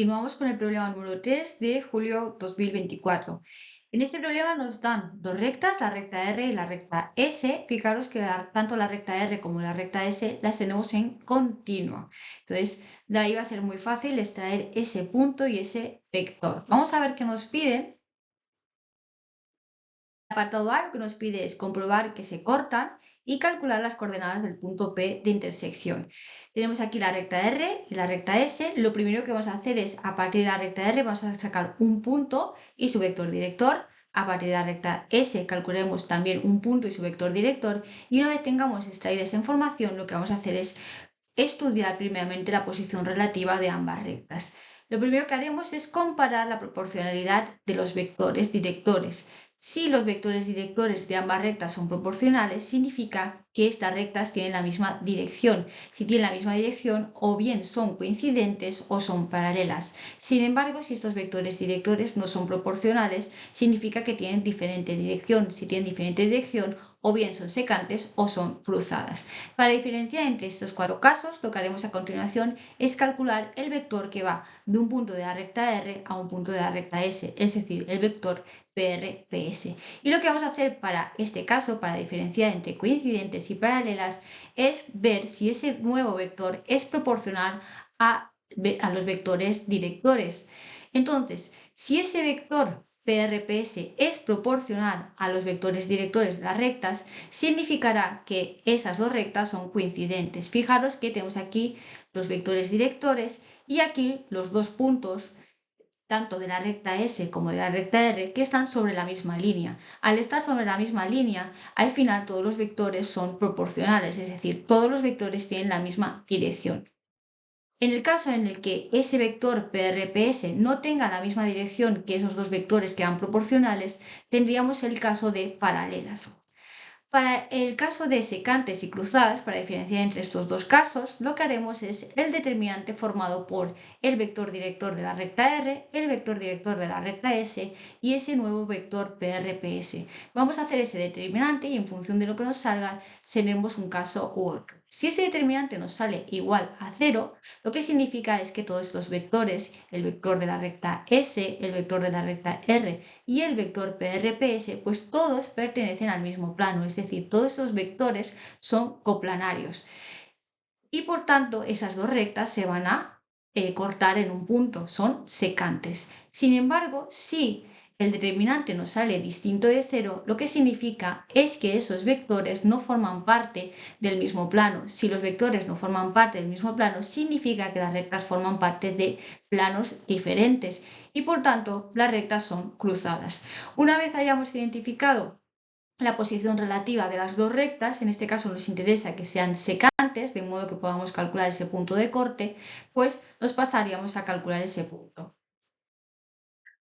Continuamos con el problema número 3 de julio 2024. En este problema nos dan dos rectas, la recta R y la recta S. Fijaros que tanto la recta R como la recta S las tenemos en continua. Entonces, de ahí va a ser muy fácil extraer ese punto y ese vector. Vamos a ver qué nos piden. El apartado A lo que nos pide es comprobar que se cortan y calcular las coordenadas del punto P de intersección. Tenemos aquí la recta R y la recta S. Lo primero que vamos a hacer es, a partir de la recta R, vamos a sacar un punto y su vector director. A partir de la recta S calcularemos también un punto y su vector director. Y una vez tengamos extraída esa información, lo que vamos a hacer es estudiar primeramente la posición relativa de ambas rectas. Lo primero que haremos es comparar la proporcionalidad de los vectores directores. Si los vectores directores de ambas rectas son proporcionales, significa que estas rectas tienen la misma dirección. Si tienen la misma dirección, o bien son coincidentes o son paralelas. Sin embargo, si estos vectores directores no son proporcionales, significa que tienen diferente dirección. Si tienen diferente dirección, o bien son secantes o son cruzadas. Para diferenciar entre estos cuatro casos, lo que haremos a continuación es calcular el vector que va de un punto de la recta R a un punto de la recta S, es decir, el vector PR-PS. Y lo que vamos a hacer para este caso, para diferenciar entre coincidentes y paralelas, es ver si ese nuevo vector es proporcional a los vectores directores. Entonces, si ese vector PRPS es proporcional a los vectores directores de las rectas, significará que esas dos rectas son coincidentes. Fijaros que tenemos aquí los vectores directores y aquí los dos puntos, tanto de la recta S como de la recta R, que están sobre la misma línea. Al estar sobre la misma línea, al final todos los vectores son proporcionales, es decir, todos los vectores tienen la misma dirección. En el caso en el que ese vector PRPS no tenga la misma dirección que esos dos vectores que eran proporcionales, tendríamos el caso de paralelas. Para el caso de secantes y cruzadas, para diferenciar entre estos dos casos, lo que haremos es el determinante formado por el vector director de la recta R, el vector director de la recta S y ese nuevo vector PRPS. Vamos a hacer ese determinante y en función de lo que nos salga, tenemos un caso u otro. Si ese determinante nos sale igual a 0, lo que significa es que todos los vectores, el vector de la recta S, el vector de la recta R y el vector PRPS, pues todos pertenecen al mismo plano, es decir, todos estos vectores son coplanarios. Y por tanto, esas dos rectas se van a cortar en un punto, son secantes. Sin embargo, si el determinante nos sale distinto de 0, lo que significa es que esos vectores no forman parte del mismo plano. Si los vectores no forman parte del mismo plano, significa que las rectas forman parte de planos diferentes y por tanto las rectas son cruzadas. Una vez hayamos identificado la posición relativa de las dos rectas, en este caso nos interesa que sean secantes, de modo que podamos calcular ese punto de corte, pues nos pasaríamos a calcular ese punto.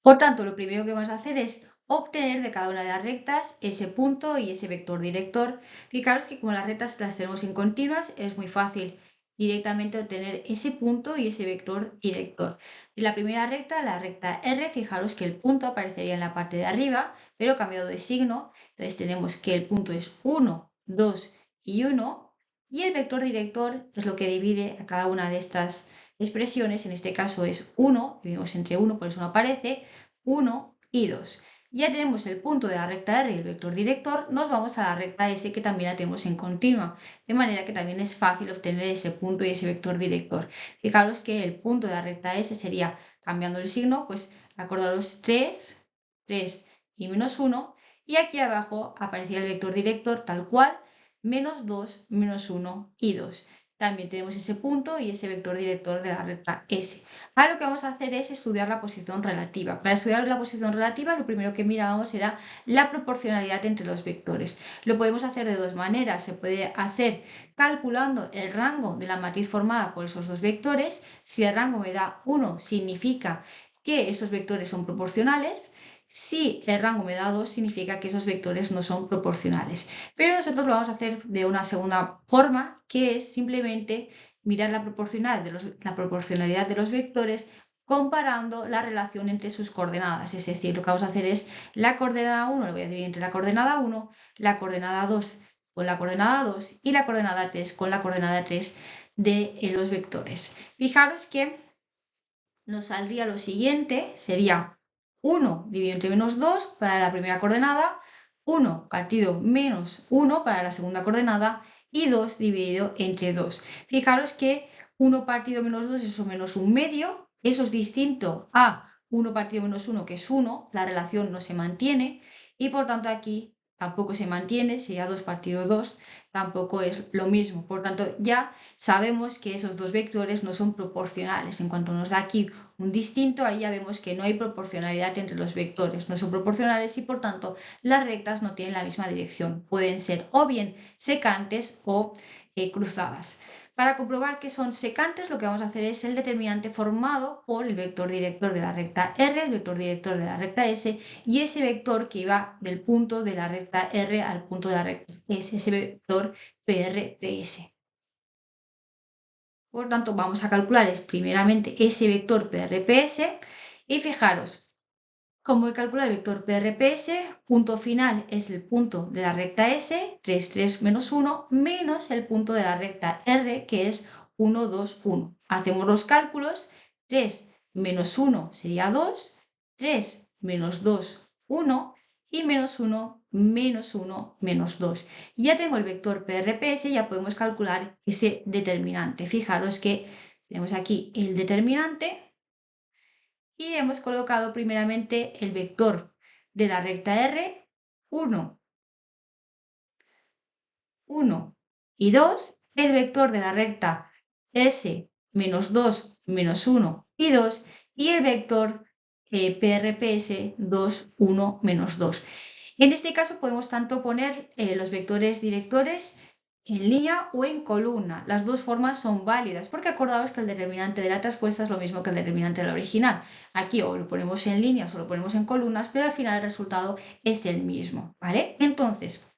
Por tanto, lo primero que vamos a hacer es obtener de cada una de las rectas ese punto y ese vector director. Fijaros que como las rectas las tenemos en continuas, es muy fácil directamente obtener ese punto y ese vector director. En la primera recta, la recta R, fijaros que el punto aparecería en la parte de arriba, pero cambiado de signo. Entonces tenemos que el punto es 1, 2 y 1, y el vector director es lo que divide a cada una de estas expresiones. En este caso es 1, dividimos entre 1, por eso no aparece, 1 y 2. Ya tenemos el punto de la recta R y el vector director, nos vamos a la recta S que también la tenemos en continua, de manera que también es fácil obtener ese punto y ese vector director. Fijaros que el punto de la recta S sería, cambiando el signo, pues acordaros 3, 3 y menos 1, y aquí abajo aparecía el vector director tal cual, menos 2, menos 1 y 2. También tenemos ese punto y ese vector director de la recta S. Ahora lo que vamos a hacer es estudiar la posición relativa. Para estudiar la posición relativa, lo primero que mirábamos era la proporcionalidad entre los vectores. Lo podemos hacer de dos maneras. Se puede hacer calculando el rango de la matriz formada por esos dos vectores. Si el rango me da 1, significa que esos vectores son proporcionales. Si el rango me da 2, significa que esos vectores no son proporcionales. Pero nosotros lo vamos a hacer de una segunda forma, que es simplemente mirar la proporcionalidad de los vectores comparando la relación entre sus coordenadas. Es decir, lo que vamos a hacer es la coordenada 1, lo voy a dividir entre la coordenada 1, la coordenada 2 con la coordenada 2 y la coordenada 3 con la coordenada 3 de los vectores. Fijaros que nos saldría lo siguiente, sería 1 dividido entre -2 para la primera coordenada, 1 partido -1 para la segunda coordenada y 2 dividido entre 2. Fijaros que 1 partido -2 es -1/2, eso es distinto a 1 partido -1 que es 1, la relación no se mantiene y por tanto aquí tampoco se mantiene, sería 2 partido 2, tampoco es lo mismo. Por tanto ya sabemos que esos dos vectores no son proporcionales. En cuanto nos da aquí un distinto, ahí ya vemos que no hay proporcionalidad entre los vectores, no son proporcionales y por tanto las rectas no tienen la misma dirección. Pueden ser o bien secantes o cruzadas. Para comprobar que son secantes, lo que vamos a hacer es el determinante formado por el vector director de la recta R, el vector director de la recta S y ese vector que va del punto de la recta R al punto de la recta S, ese vector PR/PS. Por tanto, vamos a calcular primeramente ese vector PR/PS y fijaros, como he calculado el vector PR/PS, punto final es el punto de la recta S, 3, 3, -1, menos el punto de la recta R, que es 1, 2, 1. Hacemos los cálculos, 3 menos 1 sería 2, 3 menos 2, 1, y -1, -1, -2. Ya tengo el vector PR/PS, ya podemos calcular ese determinante. Fijaros que tenemos aquí el determinante y hemos colocado primeramente el vector de la recta R, 1, 1 y 2, el vector de la recta S, -2, -1 y 2, y el vector PR/PS 2, 1, -2. En este caso podemos tanto poner los vectores directores en línea o en columna. Las dos formas son válidas, porque acordaos que el determinante de la traspuesta es lo mismo que el determinante de la original. Aquí o lo ponemos en líneas o lo ponemos en columnas, pero al final el resultado es el mismo, ¿vale? Entonces,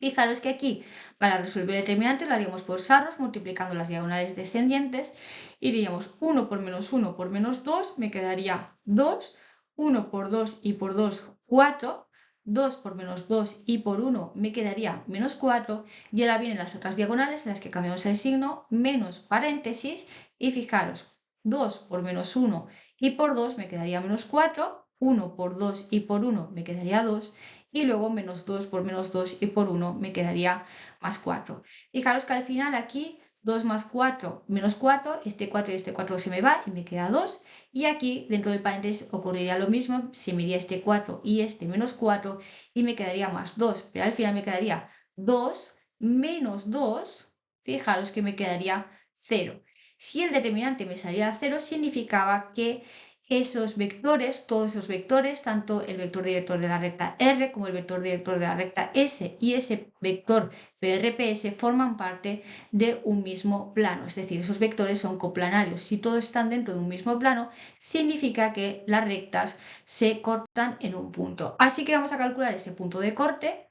fijaros que aquí, para resolver el determinante, lo haríamos por sarros, multiplicando las diagonales descendientes, y diríamos 1 por -1 por -2, me quedaría 2, 1 por 2 y por 2, 4, 2 por -2 y por 1 me quedaría -4, y ahora vienen las otras diagonales en las que cambiamos el signo, menos paréntesis, y fijaros, 2 por -1 y por 2 me quedaría -4, 1 por 2 y por 1 me quedaría 2, y luego -2 por -2 y por 1 me quedaría +4. Fijaros que al final aquí 2 más 4, -4, este 4 y este 4 se me va y me queda 2. Y aquí dentro del paréntesis ocurriría lo mismo, se me iría este 4 y este -4 y me quedaría +2. Pero al final me quedaría 2 menos 2, fijaros que me quedaría 0. Si el determinante me salía 0, significaba que esos vectores, todos esos vectores, tanto el vector director de la recta R como el vector director de la recta S y ese vector PR/PS forman parte de un mismo plano, es decir, esos vectores son coplanarios. Si todos están dentro de un mismo plano, significa que las rectas se cortan en un punto. Así que vamos a calcular ese punto de corte.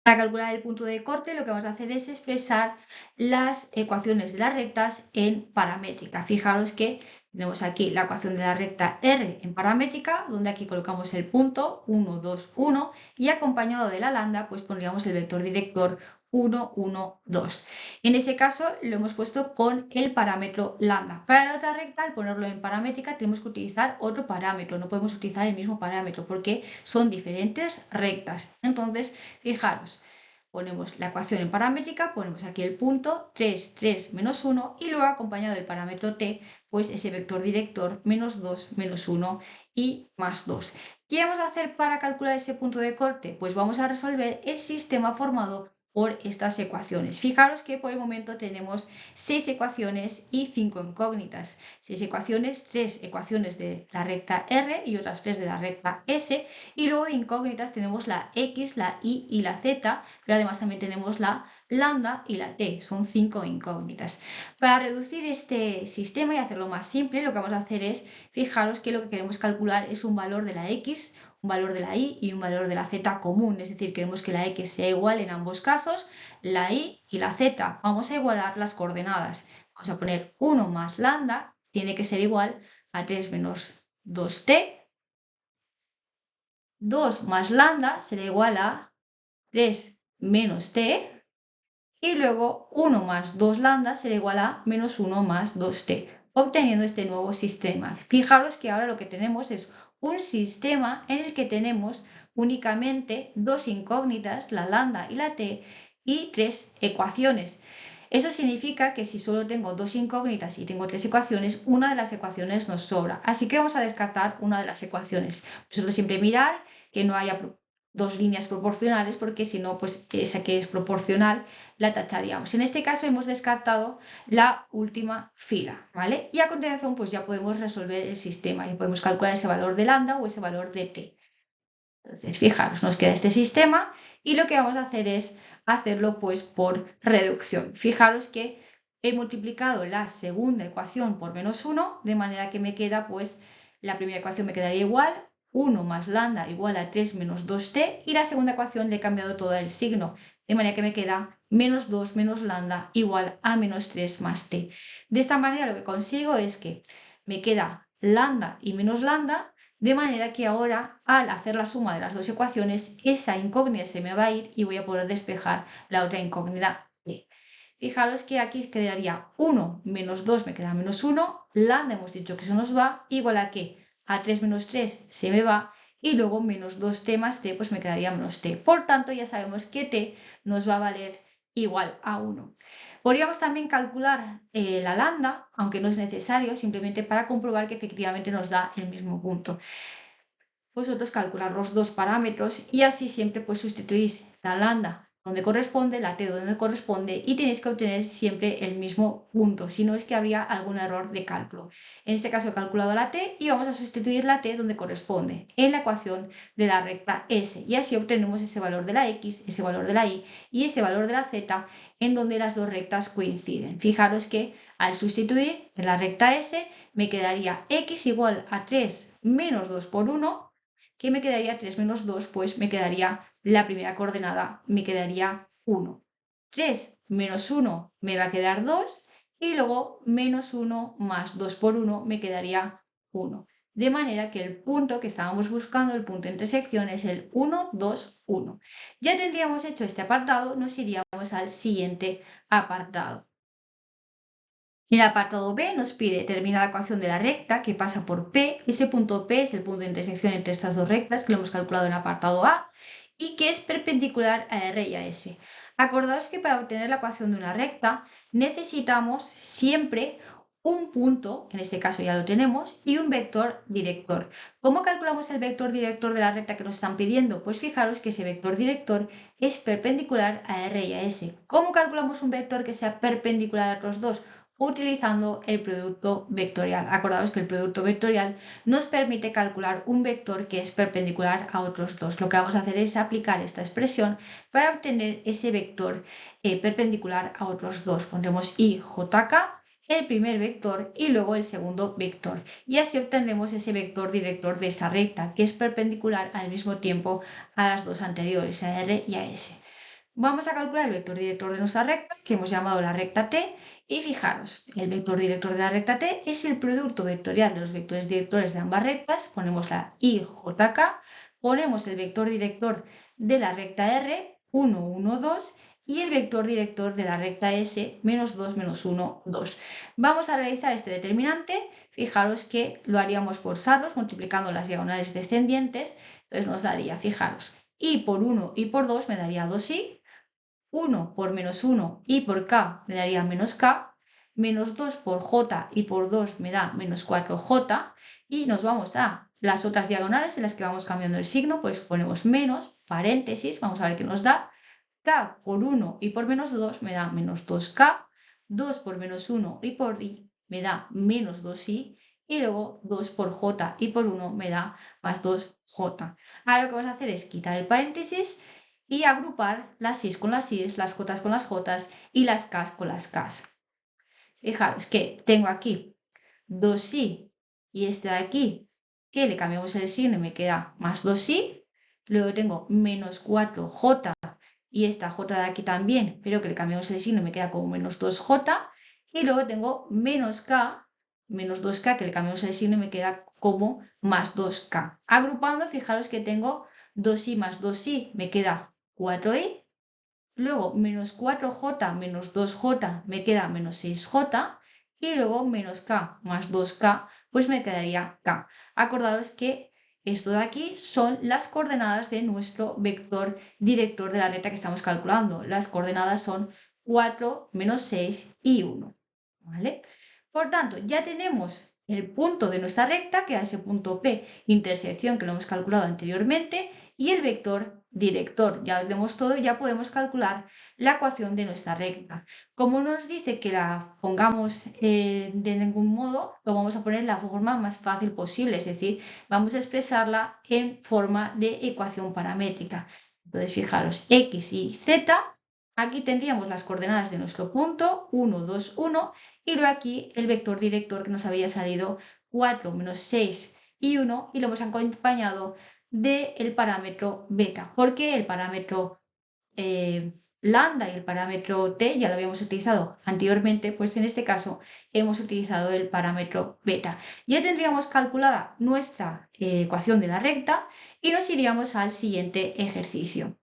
Para calcular el punto de corte, lo que vamos a hacer es expresar las ecuaciones de las rectas en paramétrica. Fijaros que tenemos aquí la ecuación de la recta R en paramétrica, donde aquí colocamos el punto 1, 2, 1 y acompañado de la lambda, pues pondríamos el vector director 1, 1, 2. En este caso lo hemos puesto con el parámetro lambda. Para la otra recta, al ponerlo en paramétrica, tenemos que utilizar otro parámetro. No podemos utilizar el mismo parámetro porque son diferentes rectas. Entonces, fijaros, ponemos la ecuación en paramétrica, ponemos aquí el punto 3, 3, -1 y luego acompañado del parámetro t, pues ese vector director -2, -1 y +2. ¿Qué vamos a hacer para calcular ese punto de corte? Pues vamos a resolver el sistema formado por estas ecuaciones. Fijaros que por el momento tenemos 6 ecuaciones y 5 incógnitas. 6 ecuaciones, 3 ecuaciones de la recta R y otras 3 de la recta S. Y luego de incógnitas tenemos la X, la Y y la Z, pero además también tenemos la lambda y la T. Son 5 incógnitas. Para reducir este sistema y hacerlo más simple, lo que vamos a hacer es, fijaros que lo que queremos calcular es un valor de la X, un valor de la Y y un valor de la Z común, es decir, queremos que la X sea igual en ambos casos, la Y y la Z. Vamos a igualar las coordenadas. Vamos a poner 1 más lambda, tiene que ser igual a 3 menos 2t, 2 más lambda será igual a 3 menos t, y luego 1 más 2 lambda será igual a -1 más 2t. obteniendo este nuevo sistema. Fijaros que ahora lo que tenemos es un sistema en el que tenemos únicamente dos incógnitas, la lambda y la t, y tres ecuaciones. Eso significa que si solo tengo dos incógnitas y tengo tres ecuaciones, una de las ecuaciones nos sobra. Así que vamos a descartar una de las ecuaciones. Vosotros siempre mirar que no haya dos líneas proporcionales, porque si no, pues esa que es proporcional la tacharíamos. En este caso hemos descartado la última fila, ¿vale? Y a continuación, pues ya podemos resolver el sistema y podemos calcular ese valor de lambda o ese valor de t. Entonces, fijaros, nos queda este sistema y lo que vamos a hacer es hacerlo pues por reducción. Fijaros que he multiplicado la segunda ecuación por menos 1, de manera que me queda pues la primera ecuación me quedaría igual, 1 más lambda igual a 3 menos 2t, y la segunda ecuación le he cambiado todo el signo, de manera que me queda menos 2 menos lambda igual a menos 3 más t. De esta manera lo que consigo es que me queda lambda y menos lambda, de manera que ahora, al hacer la suma de las dos ecuaciones, esa incógnita se me va a ir y voy a poder despejar la otra incógnita b. Fijaros que aquí quedaría 1 menos 2 me queda menos 1, lambda hemos dicho que se nos va, igual a que a 3 menos 3 se me va, y luego menos 2t más t, pues me quedaría menos t. Por tanto, ya sabemos que t nos va a valer igual a 1. Podríamos también calcular la lambda, aunque no es necesario, simplemente para comprobar que efectivamente nos da el mismo punto. Vosotros calcular los dos parámetros y así siempre pues sustituís la lambda donde corresponde, la t donde corresponde, y tenéis que obtener siempre el mismo punto, si no es que habría algún error de cálculo. En este caso he calculado la t y vamos a sustituir la t donde corresponde, en la ecuación de la recta S, y así obtenemos ese valor de la x, ese valor de la y y ese valor de la z, en donde las dos rectas coinciden. Fijaros que al sustituir en la recta S me quedaría x igual a 3 menos 2 por 1, que me quedaría 3 menos 2, pues me quedaría la primera coordenada, me quedaría 1. 3 menos 1 me va a quedar 2 y luego menos 1 más 2 por 1 me quedaría 1. De manera que el punto que estábamos buscando, el punto de intersección, es el 1, 2, 1. Ya tendríamos hecho este apartado, nos iríamos al siguiente apartado. En el apartado B nos pide determinar la ecuación de la recta que pasa por P. Ese punto P es el punto de intersección entre estas dos rectas que lo hemos calculado en el apartado A y que es perpendicular a R y a S. Acordaos que para obtener la ecuación de una recta necesitamos siempre un punto, en este caso ya lo tenemos, y un vector director. ¿Cómo calculamos el vector director de la recta que nos están pidiendo? Pues fijaros que ese vector director es perpendicular a R y a S. ¿Cómo calculamos un vector que sea perpendicular a los dos? Utilizando el producto vectorial. Acordaos que el producto vectorial nos permite calcular un vector que es perpendicular a otros dos. Lo que vamos a hacer es aplicar esta expresión para obtener ese vector perpendicular a otros dos. Pondremos IJK, el primer vector, y luego el segundo vector. Y así obtendremos ese vector director de esta recta, que es perpendicular al mismo tiempo a las dos anteriores, a R y a S. Vamos a calcular el vector director de nuestra recta, que hemos llamado la recta t, y fijaros, el vector director de la recta t es el producto vectorial de los vectores directores de ambas rectas, ponemos la IJK, ponemos el vector director de la recta R, 1, 1, 2, y el vector director de la recta S, menos 2, menos 1, 2. Vamos a realizar este determinante, fijaros que lo haríamos por salos, multiplicando las diagonales descendientes, entonces nos daría, fijaros, y por 1 y por 2 me daría 2i, 1 por menos 1 y por k me daría menos k, menos 2 por j y por 2 me da menos 4j, y nos vamos a las otras diagonales en las que vamos cambiando el signo, pues ponemos menos, paréntesis, vamos a ver qué nos da, k por 1 y por menos 2 me da menos 2k, 2 por menos 1 y por i me da menos 2i, y luego 2 por j y por 1 me da más 2j. Ahora lo que vamos a hacer es quitar el paréntesis y agrupar las i's con las i's, las jotas con las jotas y las k's con las k's. Fijaros que tengo aquí 2i y este de aquí, que le cambiamos el signo y me queda más 2i. Luego tengo menos 4j y esta j de aquí también, pero que le cambiamos el signo y me queda como menos 2j. Y luego tengo menos k, menos 2k, que le cambiamos el signo y me queda como más 2k. Agrupando, fijaros que tengo 2i más 2i, me queda 4i, luego menos 4j menos 2j me queda menos 6j, y luego menos k más 2k, pues me quedaría k. Acordaros que esto de aquí son las coordenadas de nuestro vector director de la recta que estamos calculando. Las coordenadas son 4, menos 6 y 1. ¿Vale? Por tanto, ya tenemos el punto de nuestra recta, que era ese punto P, intersección que lo hemos calculado anteriormente, y el vector director. Ya lo tenemos todo y ya podemos calcular la ecuación de nuestra recta. Como no nos dice que la pongamos de ningún modo, lo vamos a poner en la forma más fácil posible, es decir, vamos a expresarla en forma de ecuación paramétrica. Entonces, fijaros, x y z, aquí tendríamos las coordenadas de nuestro punto, 1, 2, 1, y luego aquí el vector director que nos había salido 4 menos 6 y 1, y lo hemos acompañado del parámetro beta, porque el parámetro lambda y el parámetro t ya lo habíamos utilizado anteriormente, pues en este caso hemos utilizado el parámetro beta. Ya tendríamos calculada nuestra ecuación de la recta y nos iríamos al siguiente ejercicio.